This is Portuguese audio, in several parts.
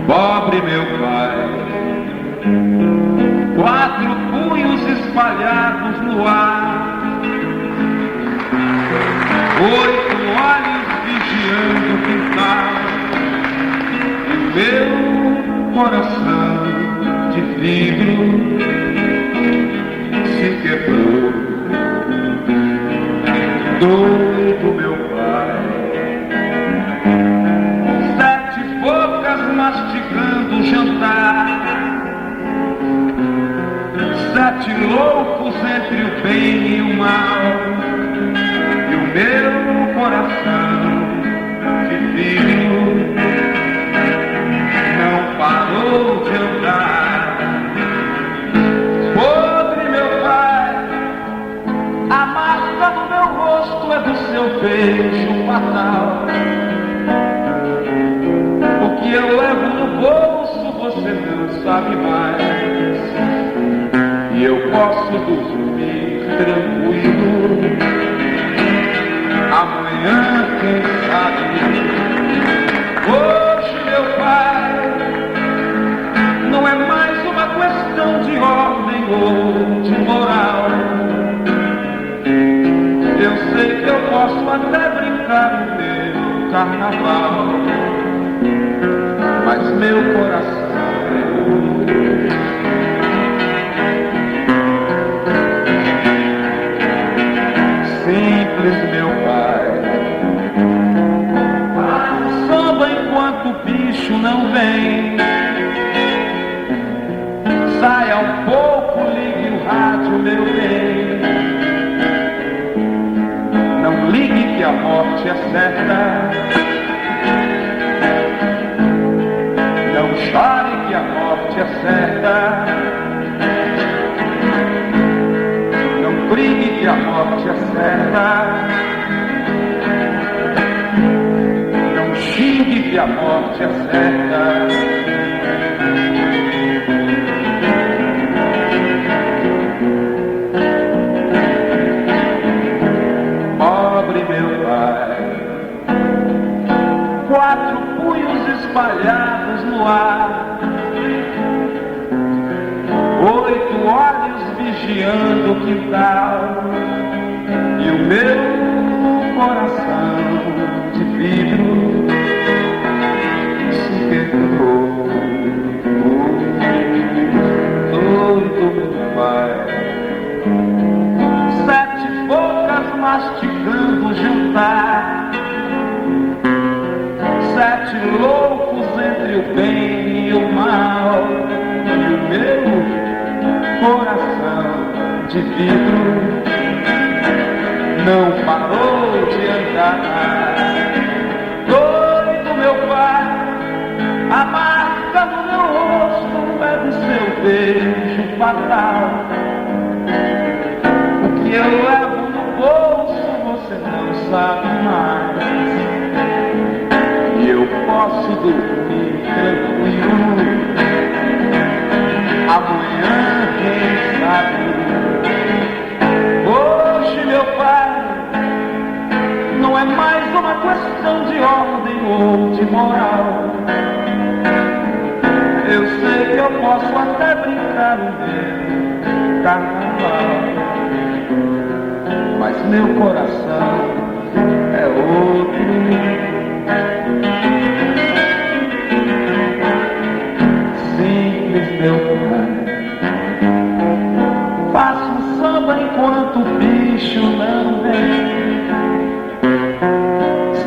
Pobre meu pai, 4 punhos espalhados no ar, 8 olhos vigiando o quintal, e o meu coração de vidro se quebrou. Doido meu pai, 7 bocas mastigando o jantar, 7 loucos entre o bem e o mal, e o meu coração de vidro não parou de andar. Podre meu pai, a marca no meu rosto é do seu beijo fatal. O que eu levo no bolso você não sabe mais, e eu posso dormir tranquilo. Amanhã, quem sabe? Hoje, meu pai, não é mais uma questão de ordem ou de moral. Eu sei que eu posso até brincar no meu carnaval, mas meu coração é outro. Simples meu pai, faz samba enquanto o bicho não vem. Saia um pouco, ligue o rádio, meu bem. Não ligue que a morte é certa, não chore que a morte é certa, não brigue que a morte é certa, não xingue que a morte é certa. Pobre meu pai, 4 punhos espalhados no ar, 8 olhos vigiando o quintal, e o meu coração de vidro se quebrou. Todo meu pai, 7 bocas mastigando o jantar, 7 loucos entre o bem e o mal, e o meu coração de vidro não parou de andar. Doido meu pai, a marca no meu rosto é do seu beijo fatal. O que eu levo no bolso você não sabe mais, e eu posso dormir tranquilo. Amanhã, quem sabe? Hoje, meu pai, não é mais uma questão de ordem ou de moral. Eu sei que eu posso até brincar no meu carnaval, mas meu coração é outro. Simples meu pai, faço um samba enquanto o bicho não vem.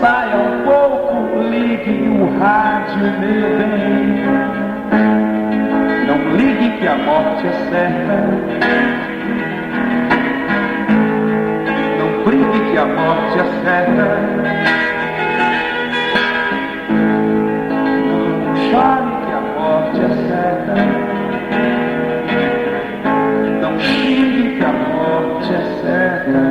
Saia um pouco, ligue o rádio, meu bem. Não ligue que a morte é certa, não brigue que a morte é certa, não chore que a morte é certa, não xingue que a morte é certa.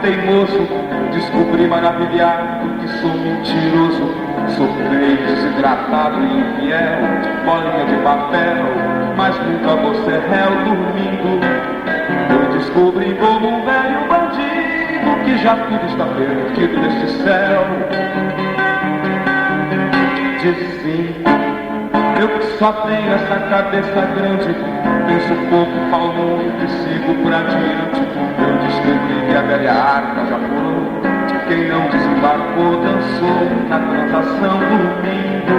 teimoso, descobri maravilhado que sou mentiroso. Sou feio, desidratado e infiel, bolinha de papel, mas nunca vou ser réu dormindo. Eu descobri como um velho bandido que já tudo está perdido neste céu. De sim, eu que só tenho essa cabeça grande, penso pouco, falo muito e sigo pra diante. Eu descobri que a velha arca já pulou, quem não desembarcou dançou na transação dormindo.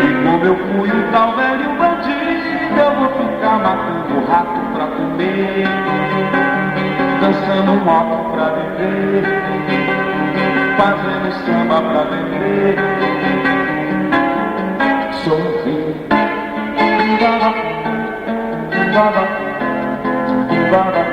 E como eu fui um tal velho bandido, eu vou ficar matando rato pra comer, dançando rock pra viver, fazendo samba pra vender. Sorri, baba, baba, baba,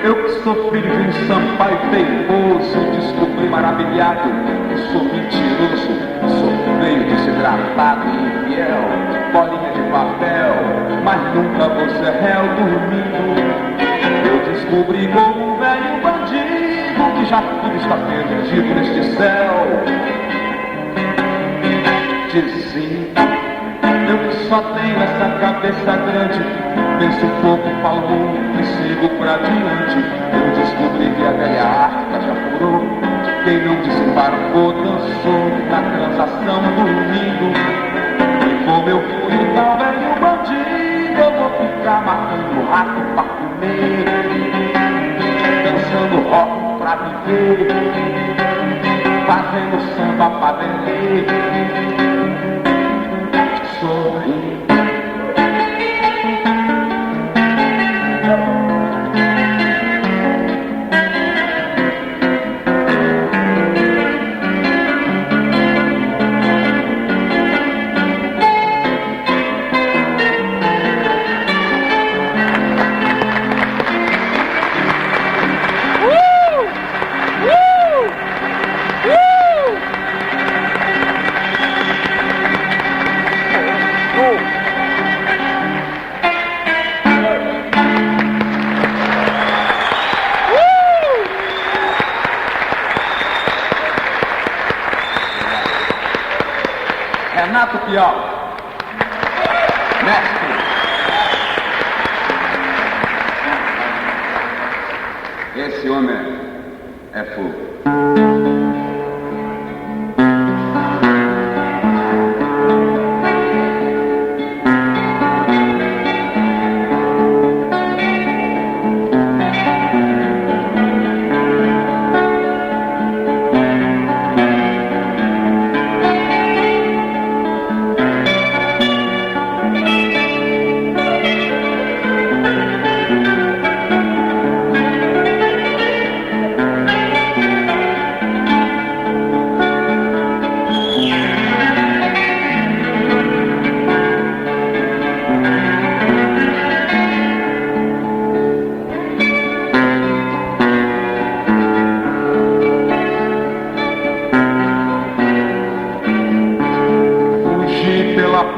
eu que sou filho de um Sampaio teimoso, descobri maravilhado que sou mentiroso, sou feio, desidratado e infiel, bolinha de papel, mas nunca vou ser réu dormindo. Eu descobri como um velho bandido que já tudo está perdido neste céu. Dizia, eu que só tenho essa cabeça grande, penso pouco, falo muito e sigo pra diante. Eu descobri que a velha arca já furou, quem não desembarcou dançou na transação dormindo. E como eu fui um tal velho bandido, eu vou ficar matando rato pra comer, dançando rock pra viver, fazendo samba pra vender. Sorri, Renato Piau, mestre. Esse homem é fogo.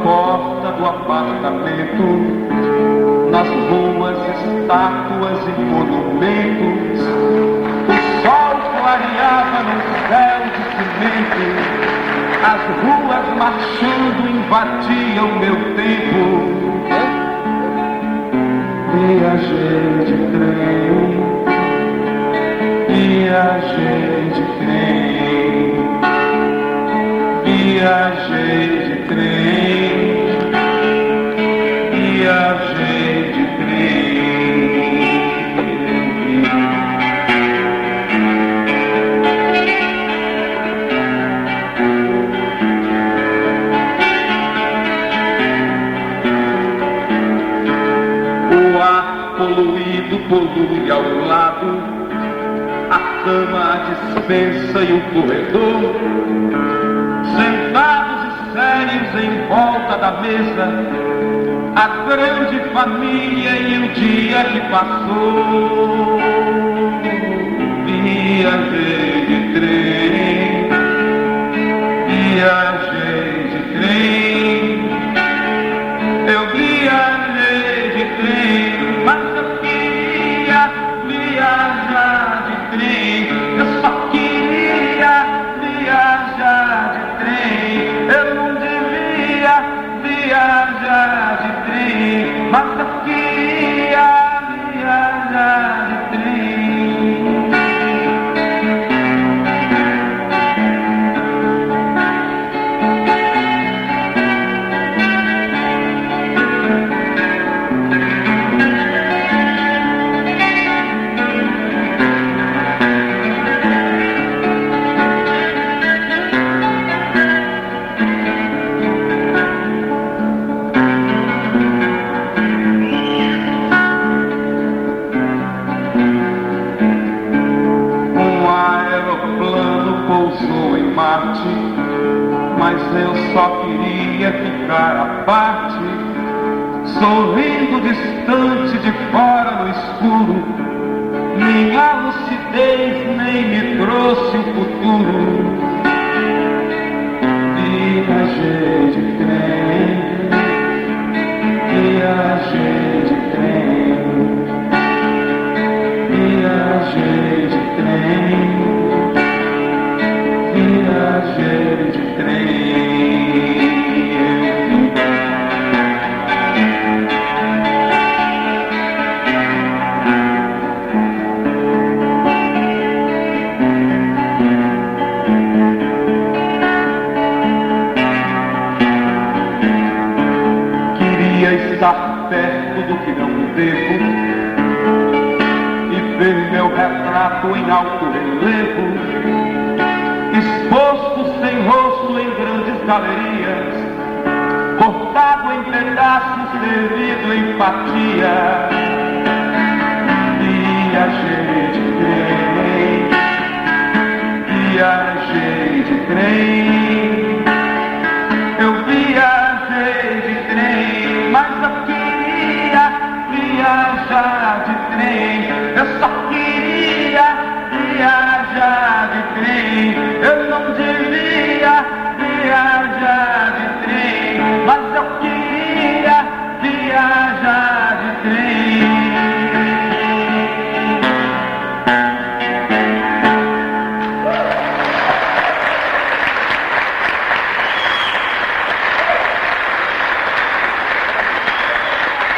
Porta do apartamento, nas ruas, estátuas e monumentos, o sol clareava no céu de cimento, as ruas marchando invadiam meu tempo. Viajei de trem, viajei de trem, viajei de trem, viajei de trem. O ar poluído polui ao lado, a cama, a despensa e o corredor, sentados e sérios em volta da mesa, a grande família e o dia que passou. Viajei de trem, viajei de trem, eu viajei de trem, mas eu queria viajar de trem, eu só queria viajar de trem, eu não devia viajar de trem, mas eu queria viajar de trem. Pousou em Marte, mas eu só queria ficar à parte, sorrindo distante de fora no escuro. Minha lucidez nem me trouxe o futuro. Viajei de trem, viajei de trem, viajei de trem, viajei de trem. Queria estar perto do que não devo e ver meu retrato em alto relevo, exposto sem rosto em grandes galerias, cortado em pedaços, servido em fatia. Viajei de trem, viajei de trem, eu viajei de trem, mas eu queria viajar de trem, eu só queria viajar de trem, eu não devia viajar de trem, mas eu queria viajar de trem.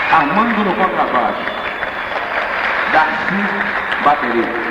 Armando no contrabaixo, Darcy bateria.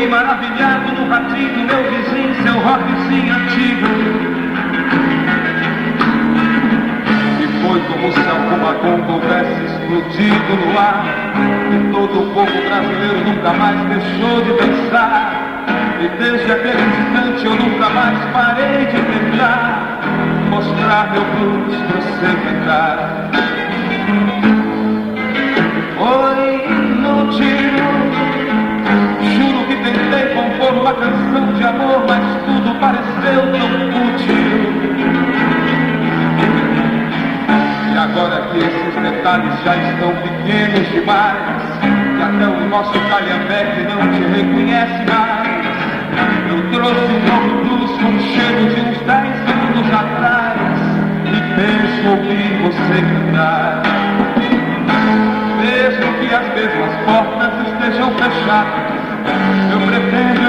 Maravilhado no ratinho do meu vizinho, seu rockzinho antigo. E foi como se alguma bomba houvesse explodido no ar, e todo o povo brasileiro nunca mais deixou de dançar. E desde aquele instante eu nunca mais parei de tentar mostrar meu blues pro seu cantar. Foi inútil, juro que tentei compor uma canção de amor, mas tudo pareceu tão fútil. E agora que esses detalhes já estão pequenos demais, que até o nosso calhambeque não te reconhece mais, eu trouxe um novo blues com cheiro de uns 10 anos atrás, e penso ouvir você cantar. Mesmo que as mesmas portas estejam fechadas, eu pretendo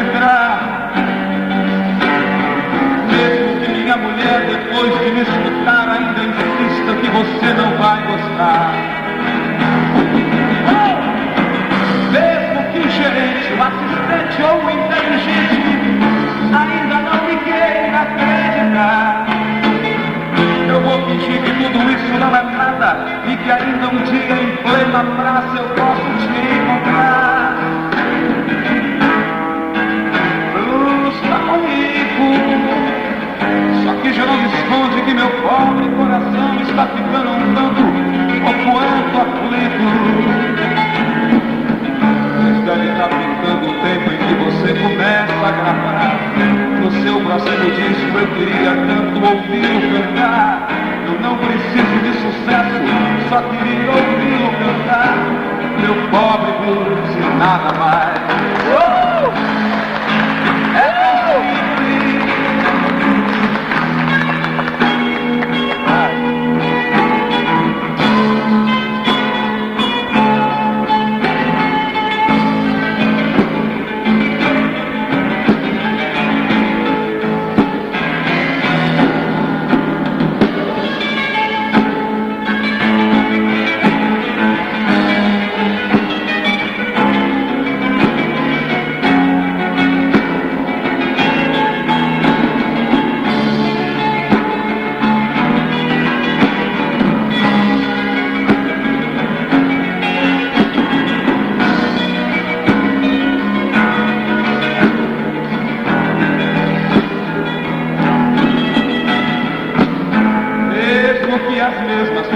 depois de me escutar ainda insista que você não vai gostar. Mesmo que o gerente, o assistente ou o inteligente ainda não me queira acreditar, eu vou fingir que tudo isso não é nada e que ainda um dia em plena praça eu posso te encontrar. Tão rico, só que já não me esconde que meu pobre coração está ficando um tanto ou quanto aflito. Mas deve estar ficando o tempo em que você começa a gravar no seu próximo disco. Eu queria tanto ouvi-lo cantar. Eu não preciso de sucesso, só queria ouvi-lo cantar. Meu pobre blues e nada mais.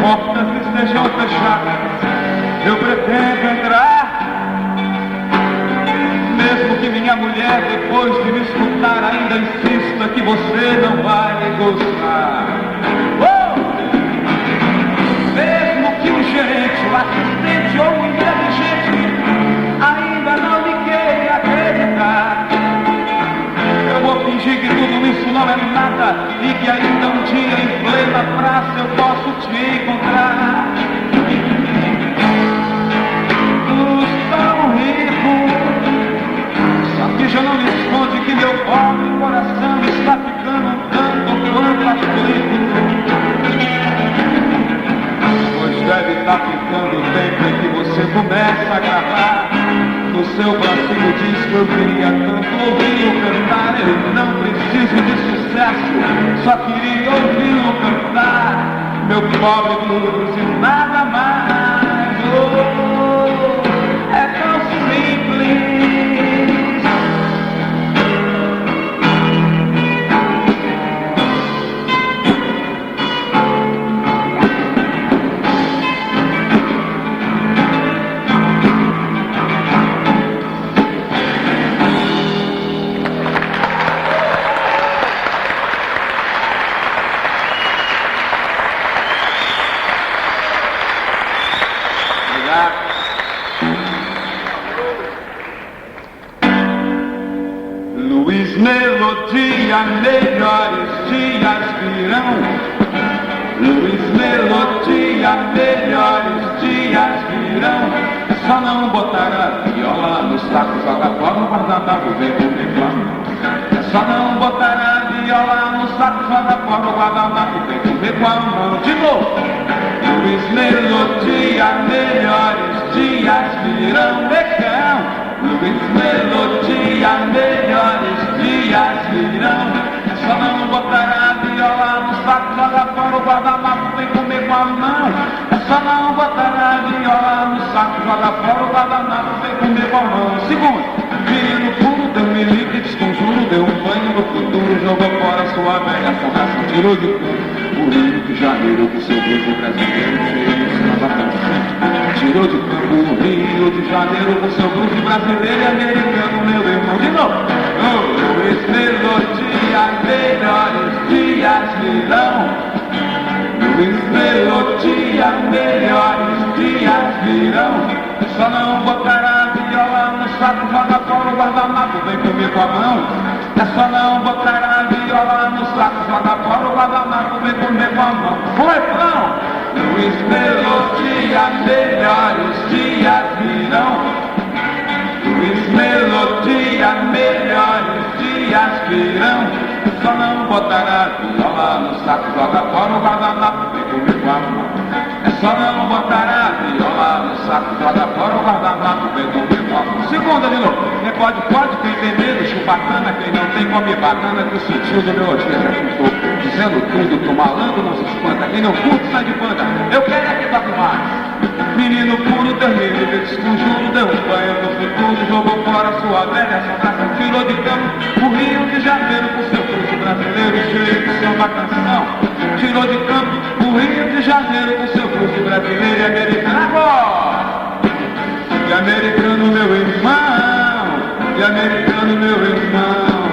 Portas estejam fechadas, eu pretendo entrar. Mesmo que minha mulher, depois de me escutar, ainda insista que você não vai gostar. Mesmo que o gerente, o assistente ou o inteligente ainda não me queira acreditar, eu vou fingir que tudo isso não é nada e que ainda um dia em plena praça eu posso te encontrar. Tão rico, só que já não me esconde que meu pobre coração está ficando um tanto quanto aflito. Pois deve estar ficando o tempo em que você começa a gravar no seu próximo disco. Eu queria tanto ouvi-lo cantar. Eu não preciso de sucesso, só queria ouvi-lo cantar. Meu pobre blues e nada mais. É tão simples. Luiz Melodia, melhores dias virão. Luiz Melodia, melhores dias virão. É só não botar a viola no saco, joga fora o guardanapo, vem comigo. É só não botar a viola no saco, joga fora o guardanapo, vem comer com a mão. De novo. Luiz Melodia, melhores dias virão, negão. Luiz Melodia, melhores dias virão. É só não botar a viola no saco, joga fora o guardanapo, vem comer com a mão. É só não botar a viola no saco, joga fora o guardanapo, vem comer com a mão. Segundo, menino puro, deu me livre, desconjuro, deu um banho no futuro, jogou fora sua velha formação, tirou de tudo. O Rio de Janeiro com seu beijo brasileiro, cheio de samba canção. Tirou de campo o Rio de Janeiro com seu blues brasileiro e americano, meu irmão. De novo. Luiz Melodia, melhores dias virão. Luiz Melodia, melhores dias virão. Só não botar a viola no saco, joga fora o guardanapo, vem comer com a mão. É só não botar a viola no saco, joga fora o guardanapo, vem comer com a mão. O refrão. Luiz Melodia, melhores dias virão. Luiz Melodia, melhores dias virão. só não botar a viola no saco, joga fora o guardanapo, vem comigo amor. É só não botar a viola no saco, joga fora o guardanapo, vem comigo amor. Segunda de novo, quem pode, quem tem medo, chupacana, quem não tem come banana, que o sentido do meu dia já pintou, dizendo tudo que o malandro não se espanta, quem não curte sai de banda, eu quero é que toque mais. Menino puro, terreiro, desse conjuro, deu um banho no futuro, jogou fora sua velha sobraça, tirou de campo o Rio de Janeiro com seu fruto brasileiro, cheio de samba canção. Tirou de campo o Rio de Janeiro com seu fruto brasileiro e americano agora. E americano meu irmão, e americano meu irmão,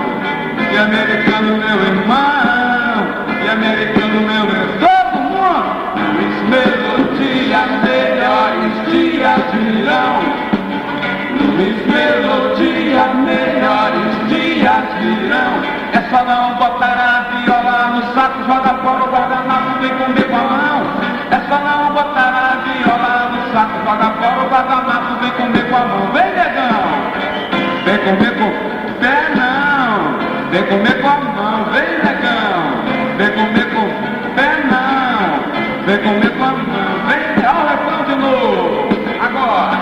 e americano meu irmão, e americano meu irmão. Todo mundo! Luiz Melodia, melhores dias virão. Luiz Melodia, melhores dias virão. É só não botar a viola no saco, joga fora o guardanapo, vem comer com a mão. É só não botar a viola no saco, joga fora o guardanapo, vem comer com a mão. Vem, negão! Vem comer com o pé, não! Vem comer com a mão, vem, negão! Vem comer com o pé, não! Vem comer com a mão, vem! Olha o refrão de novo! Agora!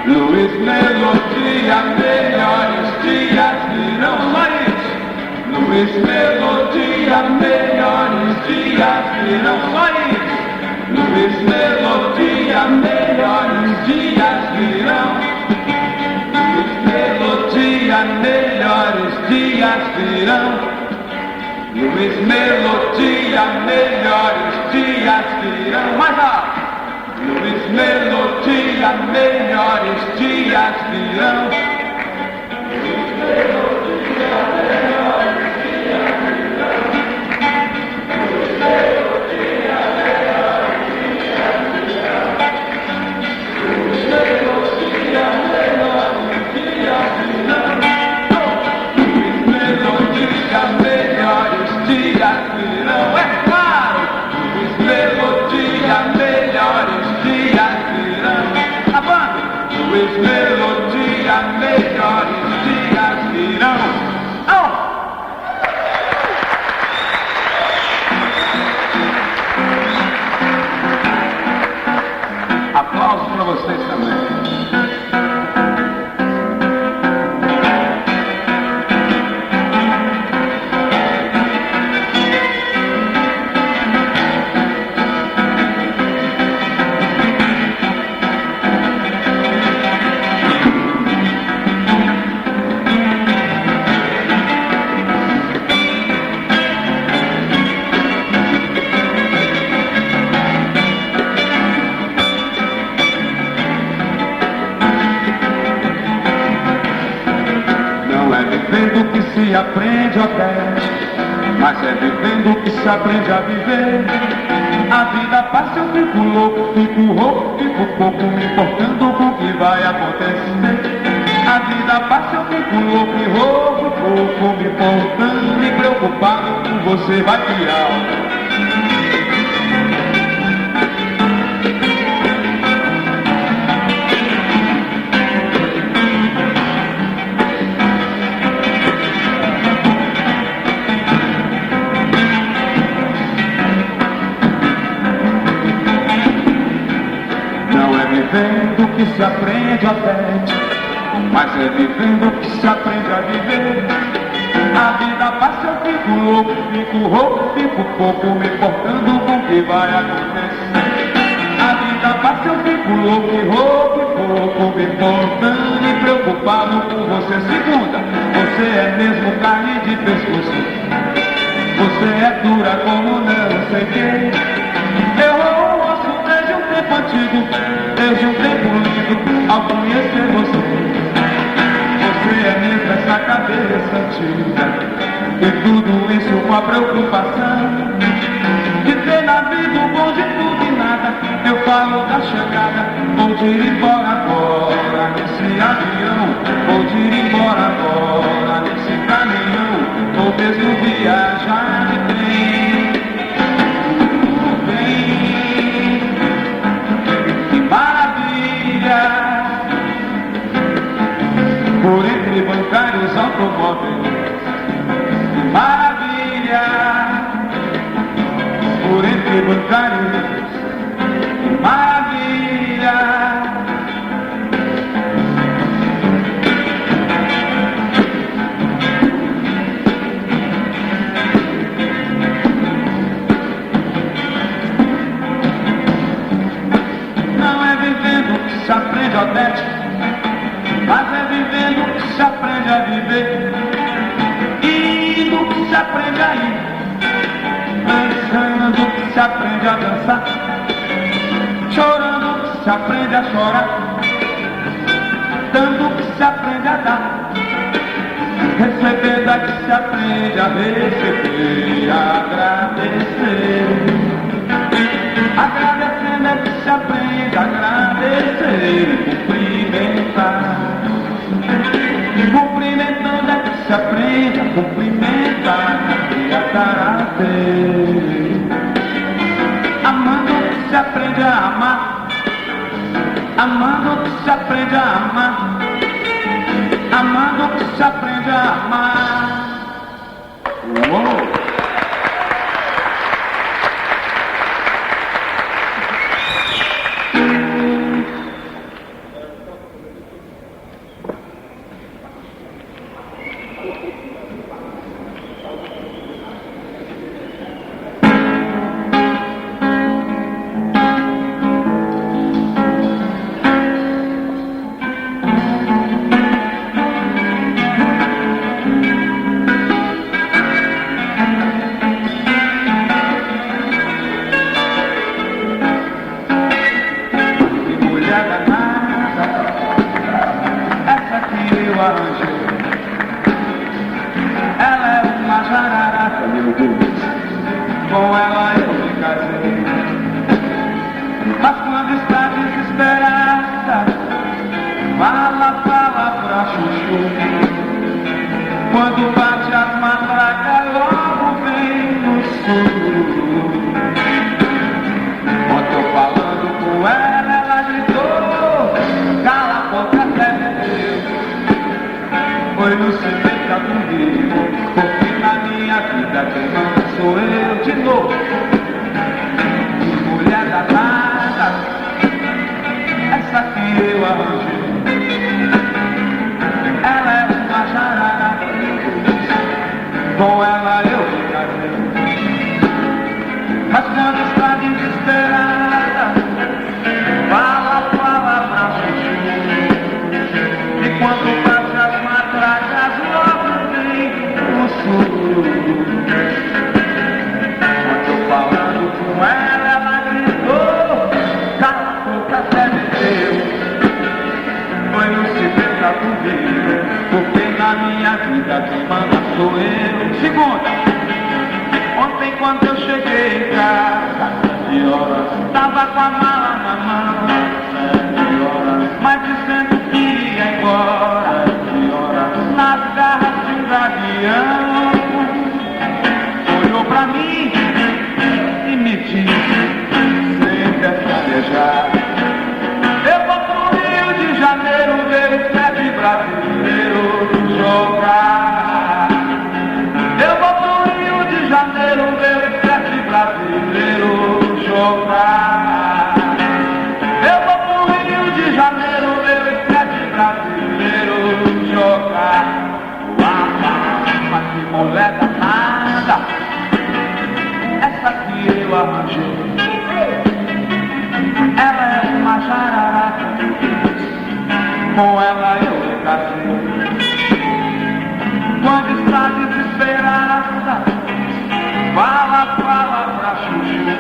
Luiz Melodia, melhores dias virão, só isso! Luiz Melodia, melhores dias virão, só isso! Luiz Melodia, melhores dias virão. Luiz Melodia, melhores dias virão. Luiz Melodia, melhores dias virão. Mais alto! Luiz Melodia, melhores dias virão. Luiz Melodia, melhores dias virão. Luiz Melodia, melhores dias virão. Luiz Melodia, melhores dias virão. Luiz Melodia, melhores dias virão. É claro! Luiz Melodia, melhores dias virão. A banda! Luiz Melodia, melhores dias virão. Aplausos para vocês também. Vivendo que se aprende até, mas é vivendo que se aprende a viver. A vida passa, eu fico louco, fico rouco, fico pouco me importando com o que vai acontecer. A vida passa, eu fico louco e rouco, pouco me importando, me preocupado com você vai criar. Vivendo que se aprende até, mas é vivendo que se aprende a viver. A vida passa, eu fico louco, fico rouco, fico pouco me importando com o que vai acontecer. A vida passa, eu fico louco e rouco, pouco me importando e preocupado com você. Segunda, você é mesmo carne de pescoço, você é dura como não sei quem. Eu ouço desde um tempo antigo, desde um tempo lindo, ao conhecer você. Você é mesmo essa cabeça antiga, e tudo isso com a preocupação de ter na vida o bom de tudo e nada. Eu falo da chegada, vou de ir embora agora nesse avião, vou de ir embora agora nesse caminhão, vou mesmo viajar de trem. Por entre bancários automóveis, carinhos, que maravilha. Não é vivendo que se aprende a Odete, mas é vivendo que se aprende a viver. E do que se aprende a ir, dançando que se aprende a dançar, chorando que se aprende a chorar, dando que se aprende a dar, recebendo é que se aprende a receber e agradecer. Agradecendo é que se aprende a agradecer e cumprimentar. Cumprimentando é que se aprende a cumprimentar e a caráter. Amando que se aprende a amar. Amando que se aprende a amar. Amando que se aprende a amar. Uou! Com ela eu me casei, mas quando está desesperada, fala pra chuchu. Quando bate as matracas, logo vem no sul. Quando eu falando com ela gritou, cala a boca, até Deus. Foi no cimento comigo, porque na minha vida quem manda sou eu de novo. Mulher danada, essa que eu arranjei. Ela é uma jarara, com ela eu me casei. Mas quando está desesperada, fala pra chuchu. E quando bate as matracas, logo vem o sul. Falando com ela gritou, cala a boca, até me deu. Foi no cimento comigo, porque na minha vida quem manda sou eu. Segunda, ontem quando eu cheguei em casa, 7 horas, tava com a mala na mão, 7 horas, mas dizendo que ia embora, 7 horas, nas garras de um gavião. Olhou pra mim e me disse, sem pestanejar, eu vou pro Rio de Janeiro ver o 7 brasileiro jogar. Eu vou pro Rio de Janeiro ver o 7 brasileiro jogar. Eu vou pro Rio de Janeiro ver o 7 brasileiro jogar. Mas que mulher danada, essa que eu arranjei. Ela é uma jararaca, com ela eu me casei. Quando está desesperada, fala pra chuchu.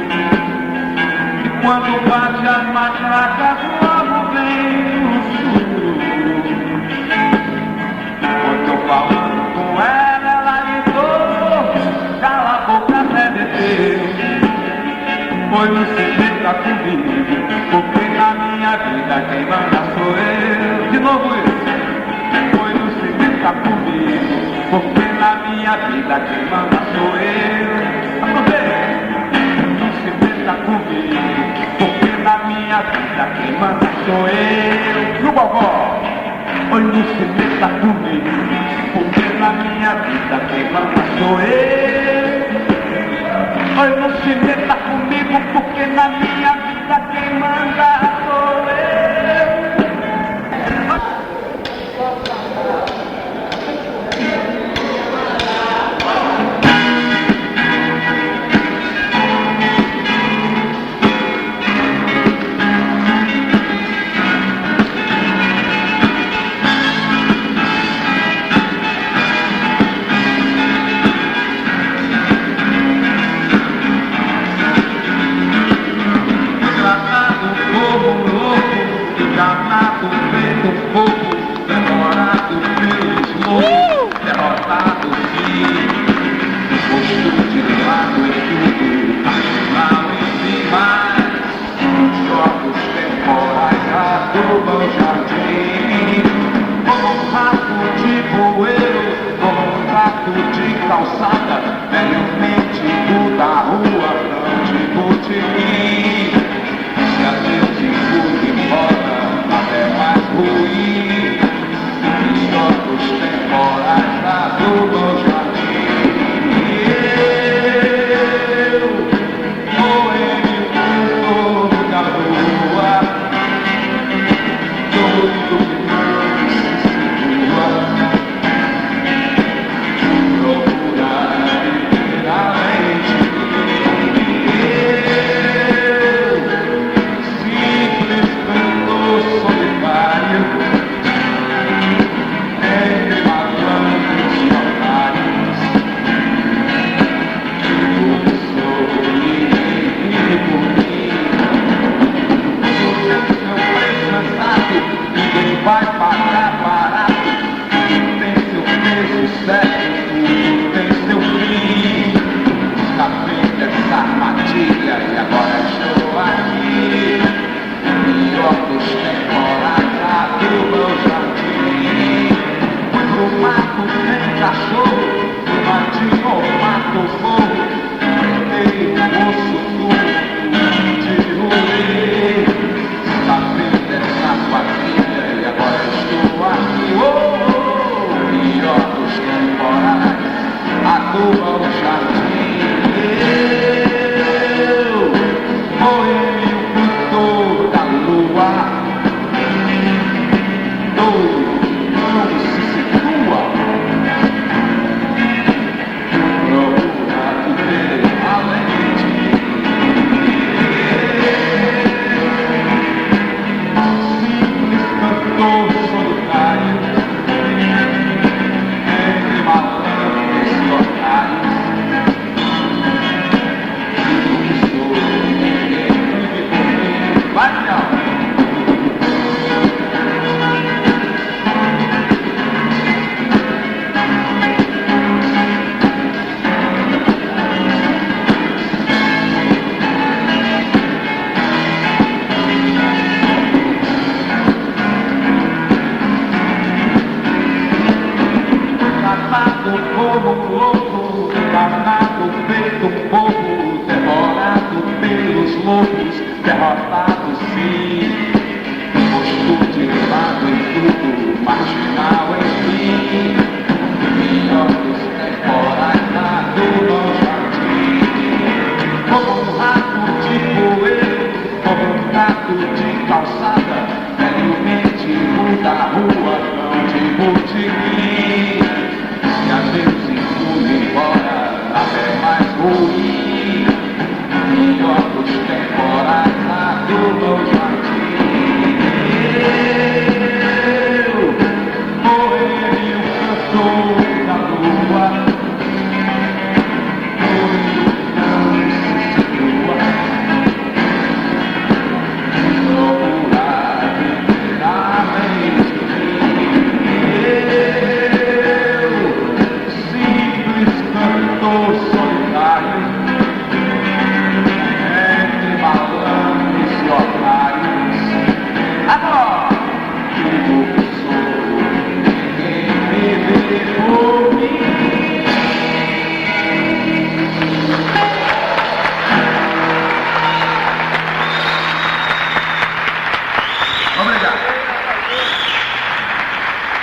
E quando bate as matracas, logo vem o sul. Quando tô falando com ela gritou, cala a boca, até descer. Foi no cimento comigo, porque na minha vida quem manda sou eu. De novo isso. Foi no cimento comigo, porque na minha vida quem manda sou eu. No cimento comigo, porque na minha vida quem manda sou eu. No gogó. Foi no cimento comigo, porque na minha vida quem manda sou eu. Oi, não se meta comigo, porque na minha vida quem manda sou eu.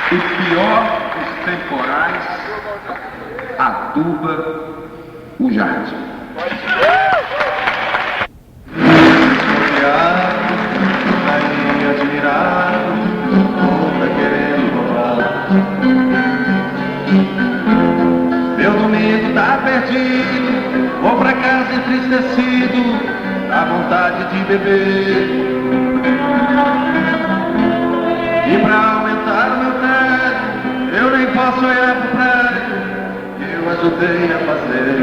O pior dos temporais aduba o jardim. Admirado, outra querendo roubar. Meu domingo tá perdido, vou pra casa entristecido, dá vontade de beber. E pra aumentar o meu tédio, eu nem posso olhar pro prédio que eu ajudei a fazer.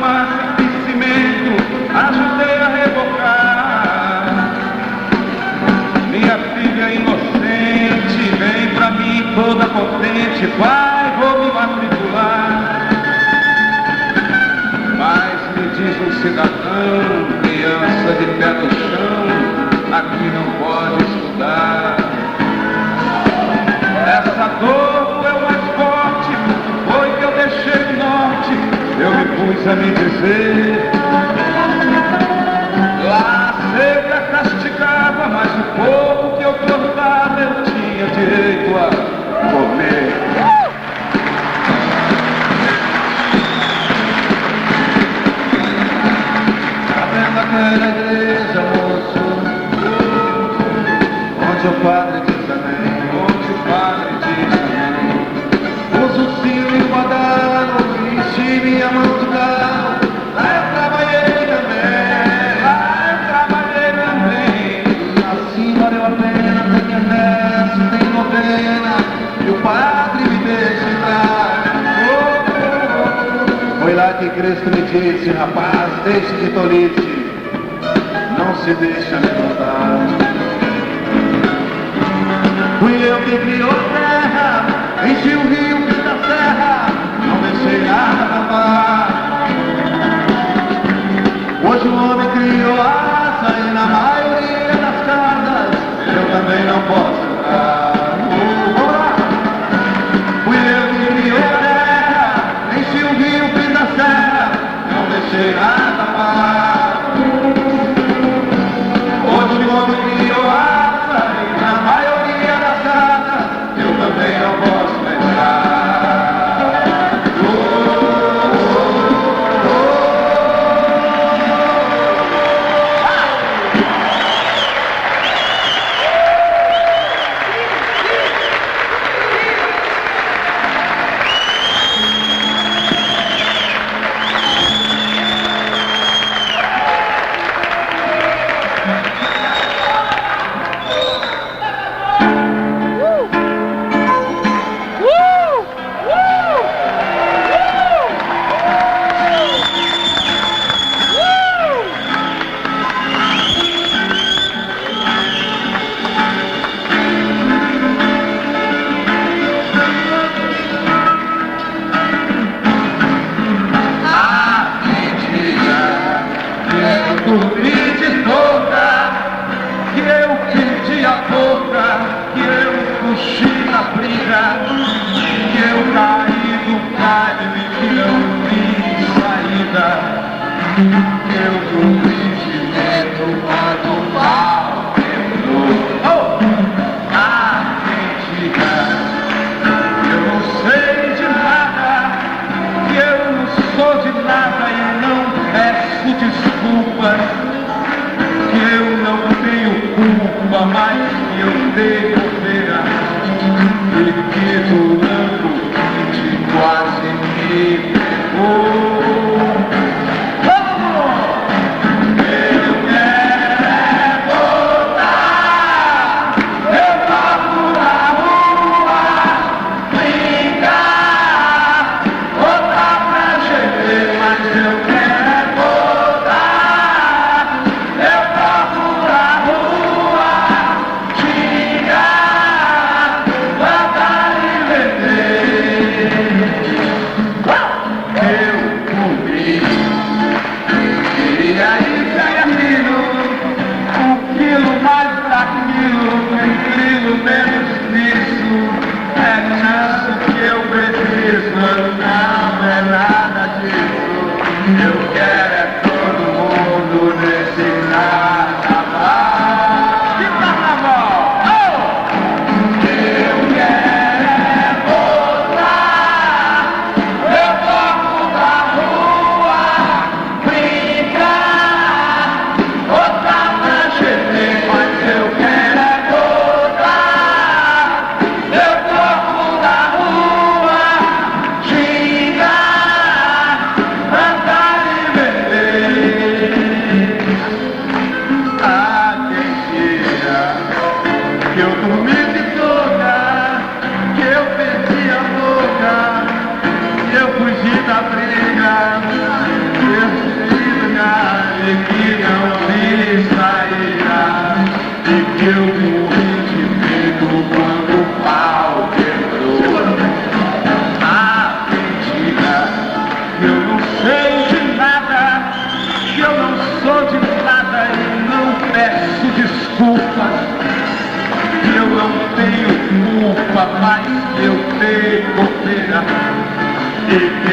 Massa e cimento, ajudei a rebocar. Minha filha inocente vem pra mim toda contente, pai, vou me matricular. Mas me diz um cidadão, criança de pé no chão, aqui não pode estudar. Essa dor é o mais forte, foi que eu deixei o norte. Eu me pus a me dizer, lá a seca castigava, mas o pouco que eu plantava eu tinha direito a comer. Tá vendo aquela igreja, moço, onde o padre diz amém, onde o padre diz amém. Usa o sino e o badalo, minha mão do galo, lá eu trabalhei também, assim valeu a pena, tem exército, tem novena, e o padre me deixa entrar. Foi lá que Cristo me disse, rapaz, deixe de tolice, não se deixa levantar. Fui eu que criou a terra, enchi o rio que da serra, não deixei nada acabar. Hoje o homem criou asa e na maioria das casas eu também não posso entrar. Vamos lá! Fui eu que criou a terra, enchi o rio, fiz a serra, não deixei nada acabar. Hoje o homem criou asa e na maioria das casas eu também não posso entrar.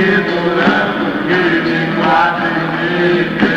segurando que de quatro em mim.